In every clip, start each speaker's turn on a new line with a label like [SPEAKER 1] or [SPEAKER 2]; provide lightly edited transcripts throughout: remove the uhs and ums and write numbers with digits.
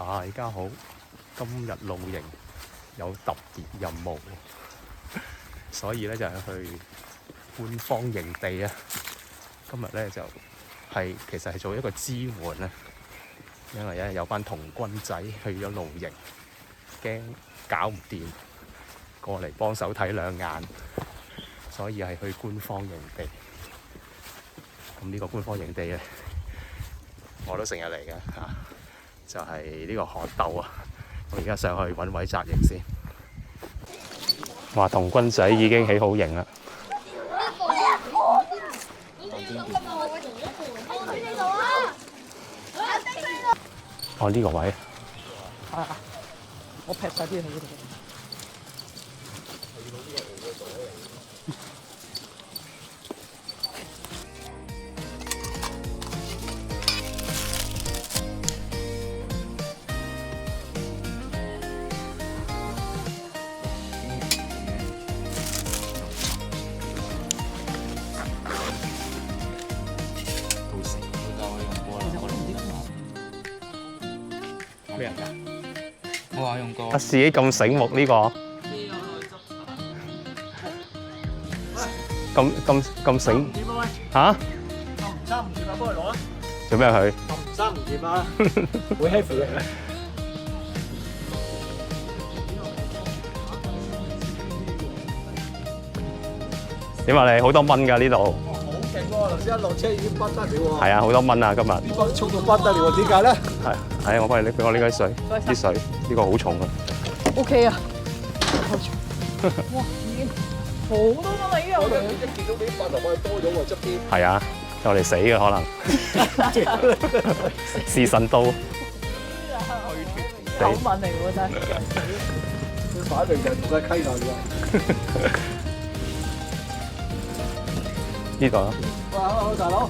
[SPEAKER 1] 大家好，今日露營有特別任務，所以咧就係去官方營地啊。今日咧就係其實係做一個支援啊，因為咧有班童軍仔去咗露營，驚搞唔掂，過嚟幫手睇兩眼，所以係去官方營地。咁呢個官方營地咧，我都成日嚟嘅嚇。就係呢個河竇啊！我而家上去揾位紮營先。哇！童軍仔已經起好營啦。哦，呢個位。
[SPEAKER 2] 啊！我劈晒啲嘢喺呢度。
[SPEAKER 3] 咩人㗎？我話用過。
[SPEAKER 1] 阿自己咁醒目呢個，咁醒嚇？
[SPEAKER 3] 唔揸唔掂啊，幫佢攞啊！
[SPEAKER 1] 做咩佢？
[SPEAKER 3] 唔揸唔掂啊，會 heavy 嘅。
[SPEAKER 1] 點啊你？好多蚊㗎呢度。
[SPEAKER 3] 好勁喎！頭先一落車已經不得了喎。
[SPEAKER 1] 係啊，好多蚊啊今日。
[SPEAKER 3] 呢個速度不得了喎，點解咧？
[SPEAKER 1] 係，我幫你拎，俾我拎啲水，啲水呢個好重啊。
[SPEAKER 2] OK 啊！哇，已經好多蚊啦，已經有。
[SPEAKER 3] 一見到啲白頭髮多咗喎，側邊。
[SPEAKER 1] 係啊，就嚟死嘅可能。時辰到。
[SPEAKER 2] 狗蚊嚟喎真係。
[SPEAKER 3] 佢擺明就係同佢溪岸㗎。
[SPEAKER 1] 呢度啊。
[SPEAKER 3] 哇！好大佬。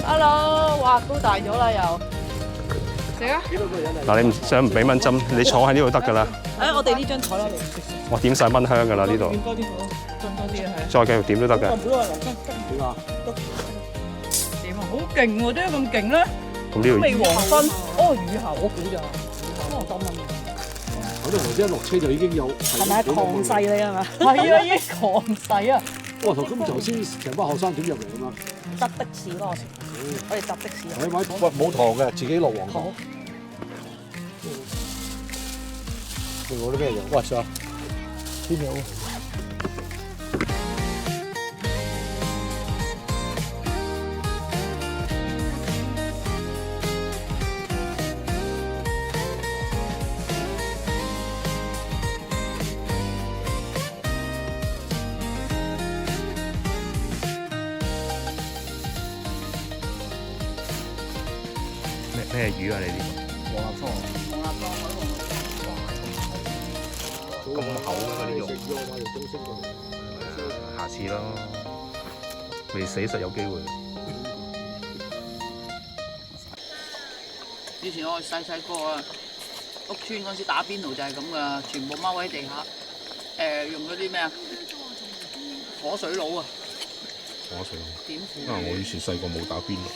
[SPEAKER 2] Hello， 哇，高大咗啦又。食啊！
[SPEAKER 1] 嗱，你唔想唔俾蚊針，你坐喺呢度得㗎啦。
[SPEAKER 2] 我哋呢張台啦，
[SPEAKER 1] 我點晒蚊香㗎啦呢度。
[SPEAKER 2] 點多啲好，進多啲啊係。
[SPEAKER 1] 再繼續點都得㗎。
[SPEAKER 3] 點啊？
[SPEAKER 2] 點啊？好勁喎！點解咁勁咧？
[SPEAKER 1] 咁呢
[SPEAKER 2] 未黃昏，哦雨後我估咋？好多蚊嘅。
[SPEAKER 3] 我哋頭先一落車就已經有。
[SPEAKER 2] 係咪狂勢你係咪？係啊，已經狂勢啊！
[SPEAKER 3] 哇！咁頭先成班學生點入嚟㗎嘛？
[SPEAKER 2] 搭的士咯，我哋搭的士。
[SPEAKER 3] 喂，冇糖嘅，自己落黃糖。另外啲咩嘢？喂，上邊有？
[SPEAKER 1] 咩魚啊？你呢
[SPEAKER 3] 黃鴨湯。
[SPEAKER 1] 個咁厚嘅嗰啲肉。
[SPEAKER 3] 肉。
[SPEAKER 1] 下次咯，未死實有機會。
[SPEAKER 4] 以前我細個啊，屋村嗰陣時打邊爐就係咁噶，全部踎喺地下，用嗰啲咩啊，火水爐啊，
[SPEAKER 1] 火水爐。
[SPEAKER 4] 點火？
[SPEAKER 1] 因為我以前細個冇打邊爐。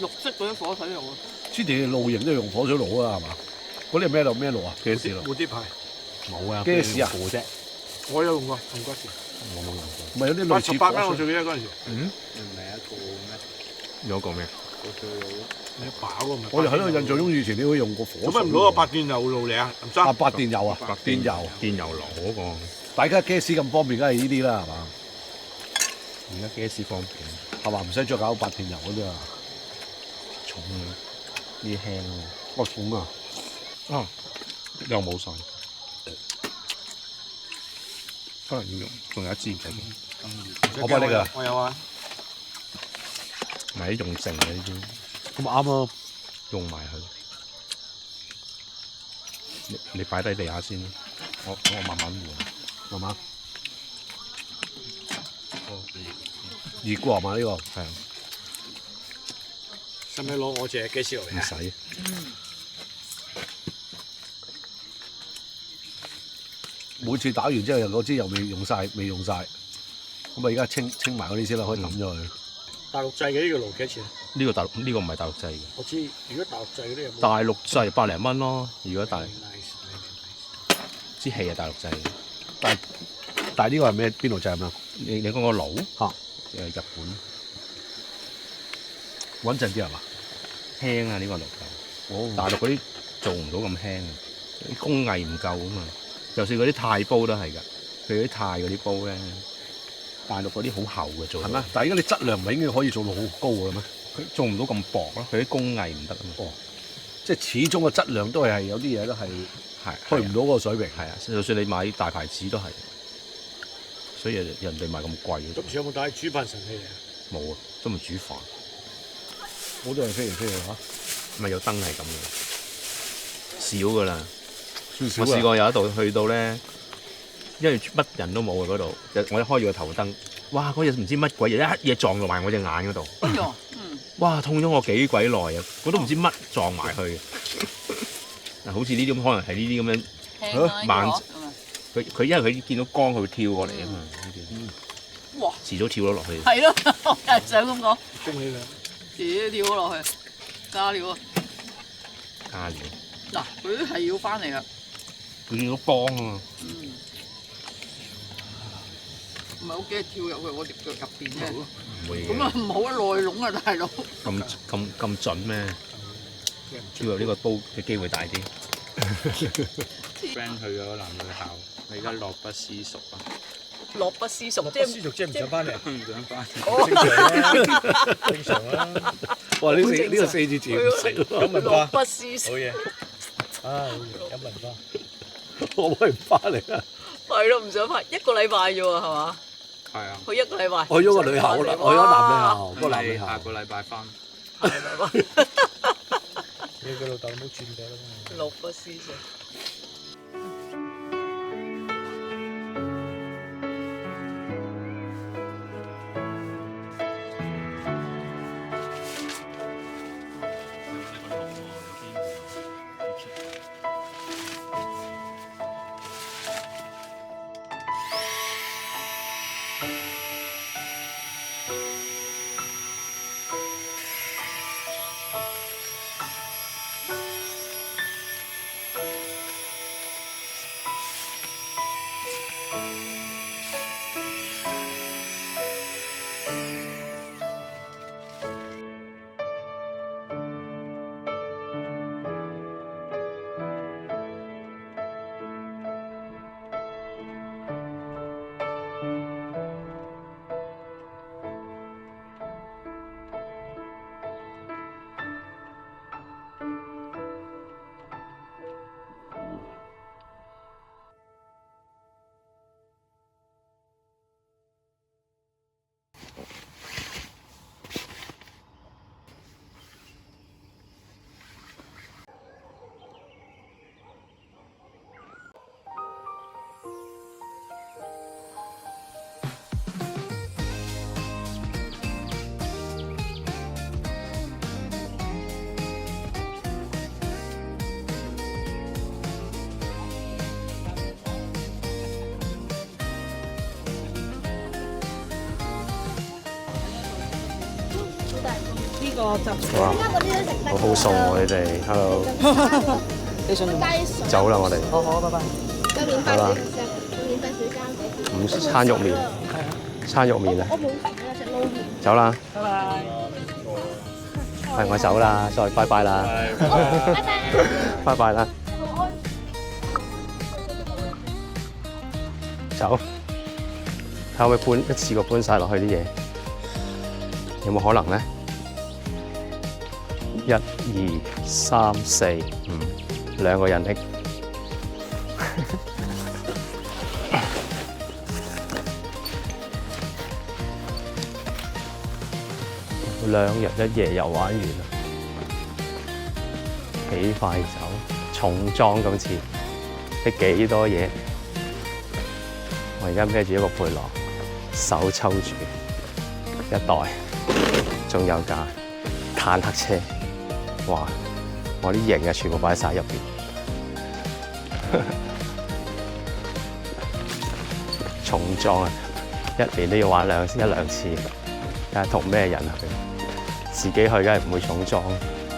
[SPEAKER 4] 綠色嗰啲火水爐啊。
[SPEAKER 3] 之前露營都用火水爐啊，係嘛？嗰啲係咩爐？咩爐啊？
[SPEAKER 1] 幾時咯？
[SPEAKER 3] 蝴蝶牌。
[SPEAKER 1] 冇啊，
[SPEAKER 3] 幾時啊？
[SPEAKER 1] 啫。
[SPEAKER 3] 我有用過，用嗰時。
[SPEAKER 1] 我冇用過。
[SPEAKER 3] 唔係有啲類似
[SPEAKER 5] 88蚊我最記得嗰陣時。
[SPEAKER 1] 嗯？
[SPEAKER 5] 唔係一個咩？
[SPEAKER 1] 有一個咩？
[SPEAKER 5] 火水爐，你飽㗎嘛？
[SPEAKER 3] 我哋喺度印象中以前你會用過火水爐。
[SPEAKER 5] 做乜唔攞個白電油爐嚟啊？唔得。
[SPEAKER 3] 啊，白電油啊，白電油。
[SPEAKER 1] 電油爐嗰個。
[SPEAKER 3] 大家 gas 咁方便，梗係呢啲啦，係嘛？
[SPEAKER 1] 而家 gas 方便，
[SPEAKER 3] 係嘛？唔使再搞白電油嗰啲啊。
[SPEAKER 1] 重啊，呢輕啊。
[SPEAKER 3] 哦，重啊！
[SPEAKER 1] 啊，又冇晒。可能要用，仲有一支唔使用。
[SPEAKER 3] 我幫你㗎。
[SPEAKER 5] 我有啊。
[SPEAKER 1] 咪用剩嘅呢啲，
[SPEAKER 3] 咁啱咯。
[SPEAKER 1] 用埋佢。你擺低地下先，我慢慢換，
[SPEAKER 3] 慢慢。熱過係嘛？呢個
[SPEAKER 1] 係啊，
[SPEAKER 5] 使唔使攞我隻機師落嚟啊？
[SPEAKER 1] 唔使。
[SPEAKER 3] 每次打完之後，嗰支又未用晒，咁啊而家清埋嗰啲先啦，可以抌咗佢。
[SPEAKER 5] 大陸製嘅呢個爐幾多錢？
[SPEAKER 1] 呢個大陸呢個唔係大陸製嘅，
[SPEAKER 5] 我知，如果大陸製嗰啲有冇？
[SPEAKER 1] 大陸製百零蚊咯。如果大
[SPEAKER 5] Nice，
[SPEAKER 1] 支氣係大陸製嘅，
[SPEAKER 3] 但係呢個係咩？邊度製咁樣？
[SPEAKER 1] 你講個爐
[SPEAKER 3] 嚇
[SPEAKER 1] 日本
[SPEAKER 3] 穩陣啲係嘛？
[SPEAKER 1] 輕啊呢個爐頭，大陸嗰啲做唔到咁輕啊，啲工藝唔夠啊嘛。就算嗰啲鈦煲都係㗎，佢啲鈦嗰啲煲咧，大陸嗰啲好厚嘅做到。
[SPEAKER 3] 係咩？但係而家你質量唔係應該可以做到好高嘅咩？
[SPEAKER 1] 佢做唔到咁薄咯，佢啲工藝唔得啊嘛。
[SPEAKER 3] 即係始終個質量都係有啲嘢都係
[SPEAKER 1] 係
[SPEAKER 3] 去唔到嗰個水平。
[SPEAKER 1] 係啊，就算你買大牌子都係，所以人哋賣咁貴嘅。
[SPEAKER 5] 今次有冇帶煮飯神器嚟啊？
[SPEAKER 1] 冇啊，都唔煮飯，
[SPEAKER 3] 好多人飛嚟飛去嚇，
[SPEAKER 1] 咪有燈係咁嘅，少㗎啦。
[SPEAKER 3] 少少
[SPEAKER 1] 我試過有一度去到咧，因為乜人都冇嘅嗰度，我一開住個頭燈，哇！嗰日唔知乜鬼嘢，一嘢撞落埋我隻眼嗰度，
[SPEAKER 4] 哎呦，
[SPEAKER 1] 哇！痛咗我幾鬼耐啊！我都唔知乜撞埋去。嗱，好似呢啲咁，可能係呢啲咁樣。
[SPEAKER 4] 輕啊
[SPEAKER 1] 慢
[SPEAKER 4] 呢個
[SPEAKER 1] 佢因為佢見到光，佢會跳過嚟啊嘛。呢啲
[SPEAKER 4] 哇！
[SPEAKER 1] 遲早跳咗落去。
[SPEAKER 4] 係咯，我係想咁講，
[SPEAKER 5] 恭喜你！
[SPEAKER 4] 自己跳咗落去，加料啊！
[SPEAKER 1] 加料。
[SPEAKER 4] 嗱，佢都係要翻嚟噶，
[SPEAKER 1] 佢見到光啊嘛。
[SPEAKER 4] 唔係好驚跳入去我隻腳入邊啫。
[SPEAKER 1] 唔會嘅。
[SPEAKER 4] 咁啊唔好啊內籠啊大佬。
[SPEAKER 1] 咁準咩？跳入呢個煲嘅機會大啲。
[SPEAKER 6] friend 去咗男女校，你而家樂不思蜀啊！
[SPEAKER 4] 樂不思蜀，
[SPEAKER 5] 不思蜀即係唔想翻嚟，
[SPEAKER 6] 唔想翻。
[SPEAKER 5] 正常啦，正常啦。
[SPEAKER 3] 哇！呢個四字字唔識
[SPEAKER 5] 有
[SPEAKER 3] 喎，
[SPEAKER 5] 文化，
[SPEAKER 4] 不思蜀
[SPEAKER 5] 好。嘢。啊，有文化。
[SPEAKER 3] 可唔可以唔翻嚟啊？
[SPEAKER 4] 係咯，唔想翻一個禮拜啫喎，係嘛？
[SPEAKER 6] 係啊，
[SPEAKER 4] 去一個禮拜。
[SPEAKER 3] 去咗個女校啦，去咗男女校，個男女校。
[SPEAKER 6] 你下個禮拜翻。
[SPEAKER 5] 你個老豆冇轉過啦嘛？
[SPEAKER 4] 樂不思蜀。
[SPEAKER 2] 呢個就
[SPEAKER 1] 哇！好好餸喎，你哋，hello。
[SPEAKER 2] 你想點？
[SPEAKER 1] 走啦，我哋。
[SPEAKER 2] 好好，拜拜。
[SPEAKER 7] 有免費水食，有免費水膠嘅。
[SPEAKER 1] 午餐肉麵，餐肉麵啊！
[SPEAKER 7] 我冇食啊，食撈麵。
[SPEAKER 1] 走啦，
[SPEAKER 2] 拜拜。
[SPEAKER 1] 係我走啦，再拜拜啦，
[SPEAKER 7] 拜拜。
[SPEAKER 1] 拜拜啦，走。睇下可唔可以搬一次過搬晒落去啲嘢，有冇可能咧？1、2、3、4、5，兩個人拎。2日1夜又玩完啦，幾快走，重裝今次，拎幾多嘢？我而家孭住一個背囊，手抽住一袋，仲有架坦克車，哇！我啲型啊全部擺晒入邊，重裝啊，一年都要玩一兩次。睇下同咩人去。自己去梗係唔會重裝，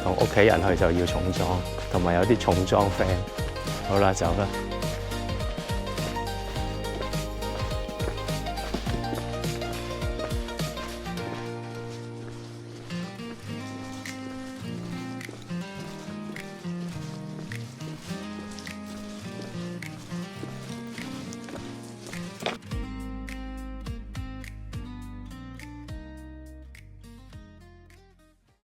[SPEAKER 1] 同屋企人去就要重裝，同埋有啲重裝 friend。好啦，走啦。